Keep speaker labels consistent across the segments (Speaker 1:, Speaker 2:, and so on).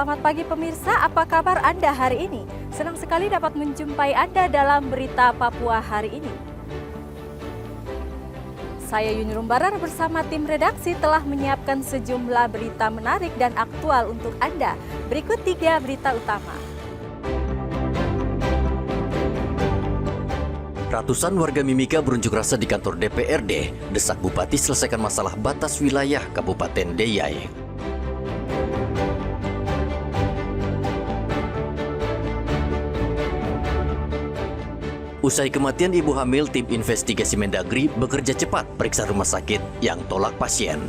Speaker 1: Selamat pagi pemirsa, apa kabar Anda hari ini? Senang sekali dapat menjumpai Anda dalam Berita Papua hari ini. Saya Yuni Rumbarar bersama tim redaksi telah menyiapkan sejumlah berita menarik dan aktual untuk Anda. Berikut 3 berita utama.
Speaker 2: Ratusan warga Mimika berunjuk rasa di kantor DPRD, desak Bupati selesaikan masalah batas wilayah Kabupaten Deyai. Usai kematian ibu hamil, tim investigasi Mendagri bekerja cepat periksa rumah sakit yang tolak pasien.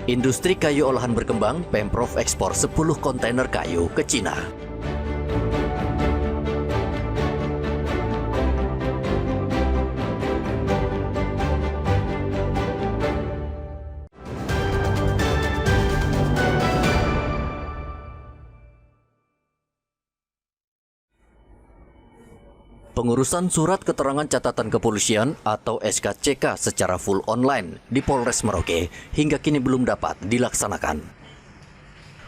Speaker 2: Industri kayu olahan berkembang, Pemprov ekspor 10 kontainer kayu ke Cina. Pengurusan surat keterangan catatan kepolisian atau SKCK secara full online di Polres Merauke hingga kini belum dapat dilaksanakan.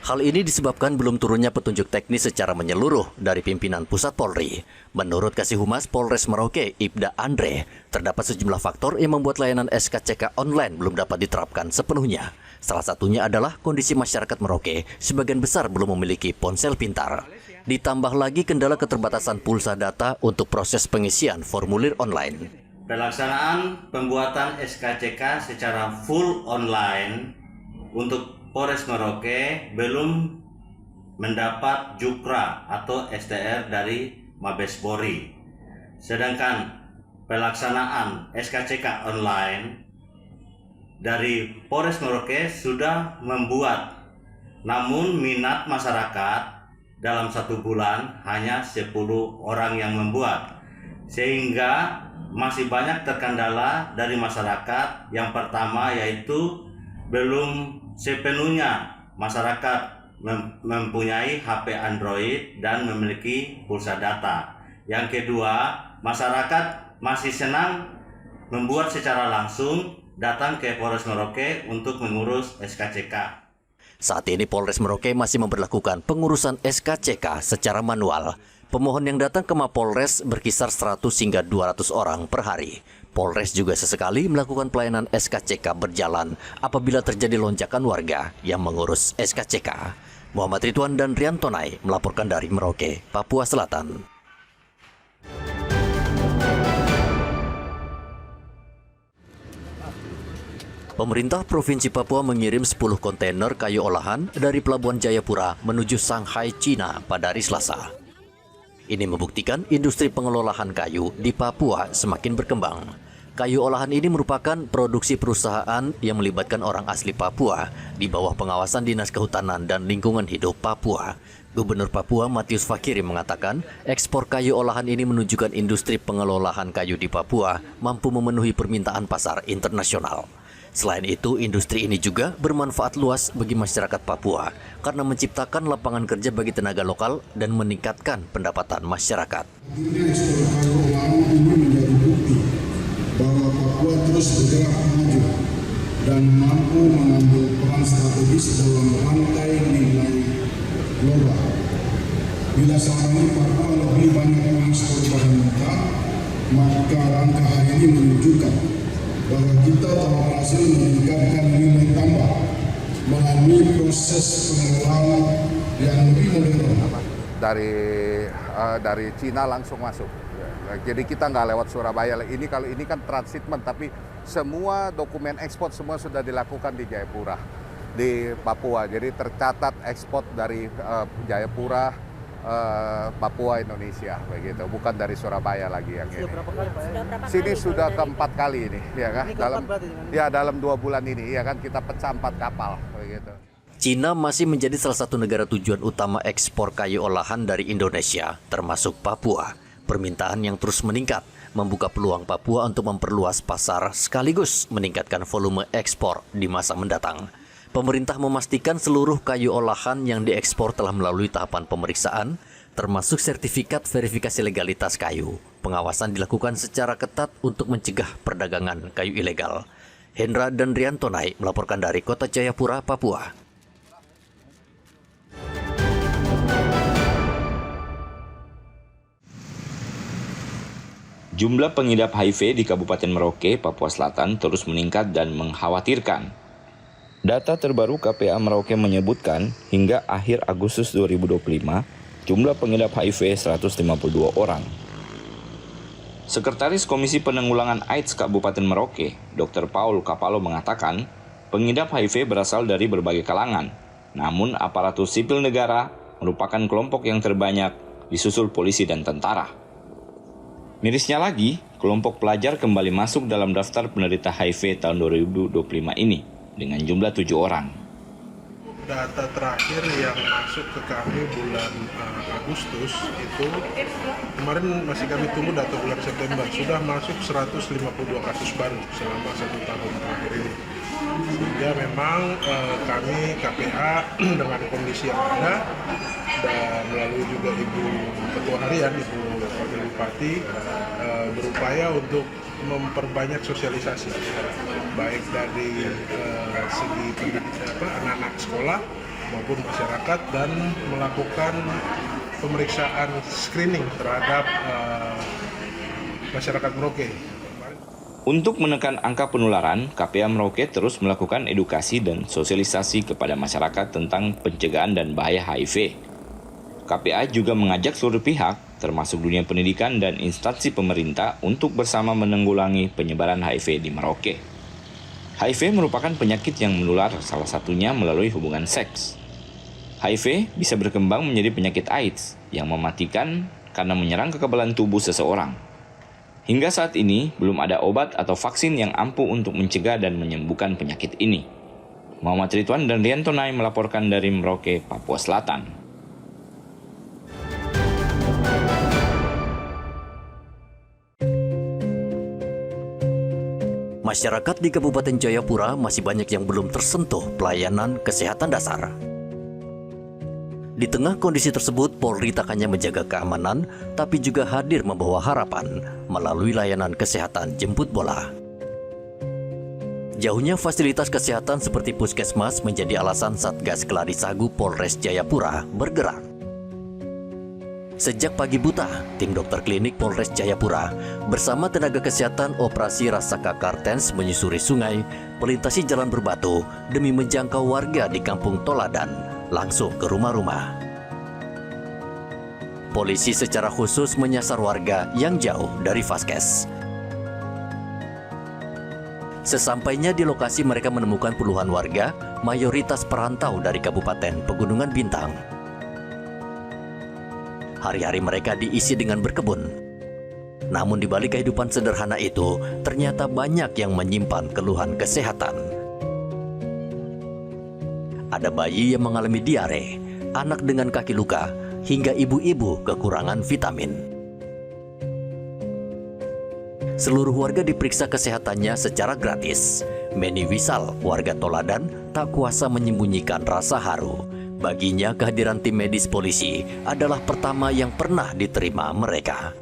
Speaker 2: Hal ini disebabkan belum turunnya petunjuk teknis secara menyeluruh dari pimpinan Pusat Polri. Menurut Kasih Humas Polres Merauke, Ibda Andre, terdapat sejumlah faktor yang membuat layanan SKCK online belum dapat diterapkan sepenuhnya. Salah satunya adalah kondisi masyarakat Merauke sebagian besar belum memiliki ponsel pintar. Ditambah lagi kendala keterbatasan pulsa data untuk proses pengisian formulir online.
Speaker 3: Pelaksanaan pembuatan SKCK secara full online untuk Polres Merauke belum mendapat Jukra atau STR dari Mabes Polri. Sedangkan pelaksanaan SKCK online dari Polres Merauke sudah membuat, namun minat masyarakat dalam 1 bulan hanya 10 orang yang membuat, sehingga masih banyak terkendala dari masyarakat. Yang pertama yaitu belum sepenuhnya masyarakat mempunyai HP Android dan memiliki pulsa data. Yang kedua, masyarakat masih senang membuat secara langsung, datang ke Polres Merauke untuk mengurus SKCK.
Speaker 2: Saat ini Polres Merauke masih memberlakukan pengurusan SKCK secara manual. Pemohon yang datang ke Mapolres berkisar 100 hingga 200 orang per hari. Polres juga sesekali melakukan pelayanan SKCK berjalan apabila terjadi lonjakan warga yang mengurus SKCK. Muhammad Ridwan dan Rian Tonai melaporkan dari Merauke, Papua Selatan. Pemerintah Provinsi Papua mengirim 10 kontainer kayu olahan dari Pelabuhan Jayapura menuju Shanghai, Cina pada hari Selasa. Ini membuktikan industri pengelolaan kayu di Papua semakin berkembang. Kayu olahan ini merupakan produksi perusahaan yang melibatkan orang asli Papua di bawah pengawasan Dinas Kehutanan dan Lingkungan Hidup Papua. Gubernur Papua Matius Fakiri mengatakan ekspor kayu olahan ini menunjukkan industri pengelolaan kayu di Papua mampu memenuhi permintaan pasar internasional. Selain itu, industri ini juga bermanfaat luas bagi masyarakat Papua karena menciptakan lapangan kerja bagi tenaga lokal dan meningkatkan pendapatan masyarakat.
Speaker 4: Ekspor kayu olahan ini menjadi bukti bahwa Papua terus bergerak maju dan mampu mengambil peran strategis dalam rantai nilai global. Bila selama ini Papua lebih banyak mengekspor bahan mentah, maka langkah hari ini menunjukkan bahwa kita telah berhasil meningkatkan nilai tambah melalui proses pengelolaan yang lebih modern.
Speaker 5: Dari Cina langsung masuk. Jadi kita nggak lewat Surabaya. Kalau ini kan transitment, tapi semua dokumen ekspor semua sudah dilakukan di Jayapura, di Papua. Jadi tercatat ekspor dari Jayapura, Papua, Indonesia, begitu. Bukan dari Surabaya lagi yang ini.
Speaker 6: Berapa kali, Pak?
Speaker 5: Sini sudah keempat kali ini, ya kan? Dalam 2 bulan ini, ya kan, kita pecah 4 kapal, begitu.
Speaker 2: Cina masih menjadi salah satu negara tujuan utama ekspor kayu olahan dari Indonesia, termasuk Papua. Permintaan yang terus meningkat membuka peluang Papua untuk memperluas pasar sekaligus meningkatkan volume ekspor di masa mendatang. Pemerintah memastikan seluruh kayu olahan yang diekspor telah melalui tahapan pemeriksaan, termasuk sertifikat verifikasi legalitas kayu. Pengawasan dilakukan secara ketat untuk mencegah perdagangan kayu ilegal. Hendra dan Rianto Naik melaporkan dari Kota Jayapura, Papua.
Speaker 6: Jumlah pengidap HIV di Kabupaten Merauke, Papua Selatan terus meningkat dan mengkhawatirkan. Data terbaru KPA Merauke menyebutkan hingga akhir Agustus 2025, jumlah pengidap HIV 152 orang. Sekretaris Komisi Penanggulangan AIDS Kabupaten Merauke, Dr. Paul Kapalo mengatakan, pengidap HIV berasal dari berbagai kalangan, namun aparatur sipil negara merupakan kelompok yang terbanyak, disusul polisi dan tentara. Mirisnya lagi, kelompok pelajar kembali masuk dalam daftar penderita HIV tahun 2025 ini, dengan jumlah 7 orang.
Speaker 7: Data terakhir yang masuk ke kami bulan Agustus itu, kemarin masih kami tunggu data bulan September, sudah masuk 152 kasus baru selama 1 tahun terakhir ini. Sehingga memang kami KPA dengan kondisi yang ada dan melalui juga Ibu Ketua Harian, Ibu Wakil Bupati, berupaya untuk memperbanyak sosialisasi, baik dari segi anak-anak sekolah maupun masyarakat, dan melakukan pemeriksaan screening terhadap masyarakat Merauke.
Speaker 6: Untuk menekan angka penularan, KPA Merauke terus melakukan edukasi dan sosialisasi kepada masyarakat tentang pencegahan dan bahaya HIV. KPA juga mengajak seluruh pihak, termasuk dunia pendidikan dan instansi pemerintah, untuk bersama menanggulangi penyebaran HIV di Merauke. HIV merupakan penyakit yang menular, salah satunya melalui hubungan seks. HIV bisa berkembang menjadi penyakit AIDS yang mematikan karena menyerang kekebalan tubuh seseorang. Hingga saat ini, belum ada obat atau vaksin yang ampuh untuk mencegah dan menyembuhkan penyakit ini. Muhammad Ridwan dan Rianto Naik melaporkan dari Merauke, Papua Selatan.
Speaker 2: Masyarakat di Kabupaten Jayapura masih banyak yang belum tersentuh pelayanan kesehatan dasar. Di tengah kondisi tersebut, Polri tak hanya menjaga keamanan, tapi juga hadir membawa harapan melalui layanan kesehatan jemput bola. Jauhnya fasilitas kesehatan seperti puskesmas menjadi alasan Satgas Keladi Sagu Polres Jayapura bergerak. Sejak pagi buta, tim dokter klinik Polres Jayapura bersama tenaga kesehatan operasi Rasaka Kartens menyusuri sungai, melintasi jalan berbatu demi menjangkau warga di Kampung Toladan langsung ke rumah-rumah. Polisi secara khusus menyasar warga yang jauh dari Vaskes. Sesampainya di lokasi, mereka menemukan puluhan warga, mayoritas perantau dari Kabupaten Pegunungan Bintang. Hari-hari mereka diisi dengan berkebun. Namun di balik kehidupan sederhana itu, ternyata banyak yang menyimpan keluhan kesehatan. Ada bayi yang mengalami diare, anak dengan kaki luka, hingga ibu-ibu kekurangan vitamin. Seluruh warga diperiksa kesehatannya secara gratis. Meni Wisal, warga Toladan, tak kuasa menyembunyikan rasa haru. Baginya, kehadiran tim medis polisi adalah pertama yang pernah diterima mereka.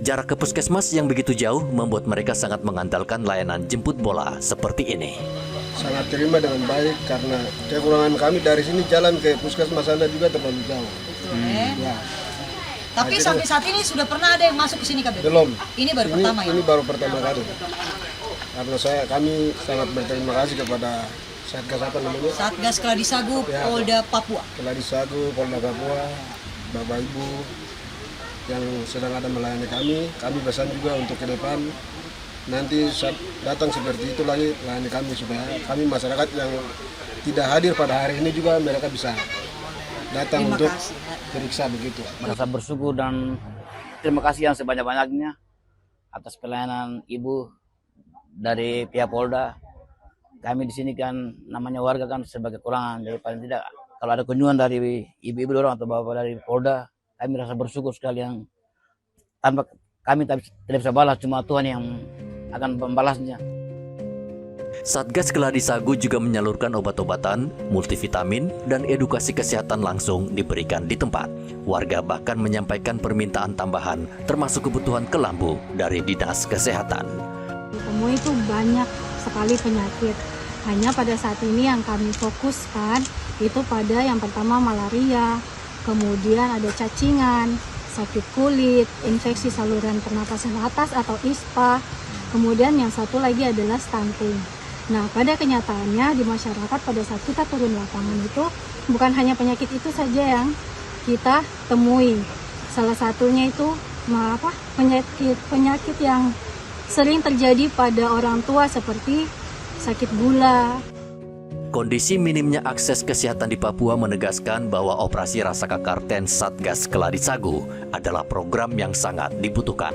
Speaker 2: Jarak ke puskesmas yang begitu jauh membuat mereka sangat mengandalkan layanan jemput bola seperti ini.
Speaker 8: Sangat terima dengan baik karena kekurangan kami dari sini jalan ke puskesmas sana juga terlalu jauh. Ya.
Speaker 9: Tapi sampai saat ini sudah pernah ada yang masuk ke sini, Kak?
Speaker 8: Belum.
Speaker 9: Ini baru pertama ya?
Speaker 8: Ini baru pertama kali. Karena kami sangat berterima kasih kepada Satgas apa namanya?
Speaker 9: Satgas Keladi Sagu Polda Papua.
Speaker 8: Keladi Sagu Polda Papua, Bapak Ibu yang sedang ada melayani kami pesan juga untuk ke depan nanti datang seperti itu lagi melayani kami supaya kami masyarakat yang tidak hadir pada hari ini juga mereka bisa datang untuk periksa begitu.
Speaker 10: Merasa bersyukur dan terima kasih yang sebanyak-banyaknya atas pelayanan Ibu dari pihak Polda. Kami di sini kan namanya warga kan sebagai kekurangan, jadi paling tidak kalau ada kunjungan dari ibu-ibu orang atau bapak dari Polda, kami rasa bersyukur sekali yang tanpa kami tidak bisa balas, cuma Tuhan yang akan membalasnya.
Speaker 2: Satgas Keladi Sagu juga menyalurkan obat-obatan, multivitamin, dan edukasi kesehatan langsung diberikan di tempat. Warga bahkan menyampaikan permintaan tambahan, termasuk kebutuhan kelambu dari Dinas Kesehatan.
Speaker 11: Semua itu banyak sekali penyakit. Hanya pada saat ini yang kami fokuskan itu pada yang pertama malaria, kemudian ada cacingan, sakit kulit, infeksi saluran pernapasan atas atau ISPA, kemudian yang satu lagi adalah stunting. Nah, pada kenyataannya di masyarakat pada saat kita turun lapangan itu bukan hanya penyakit itu saja yang kita temui. Salah satunya itu penyakit yang sering terjadi pada orang tua seperti sakit gula.
Speaker 2: Kondisi minimnya akses kesehatan di Papua menegaskan bahwa operasi Rasa Kakarten Satgas Keladi Sagu adalah program yang sangat dibutuhkan.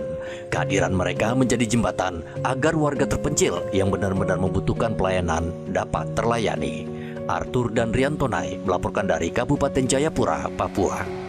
Speaker 2: Kehadiran mereka menjadi jembatan agar warga terpencil yang benar-benar membutuhkan pelayanan dapat terlayani. Arthur dan Riantonai melaporkan dari Kabupaten Jayapura, Papua.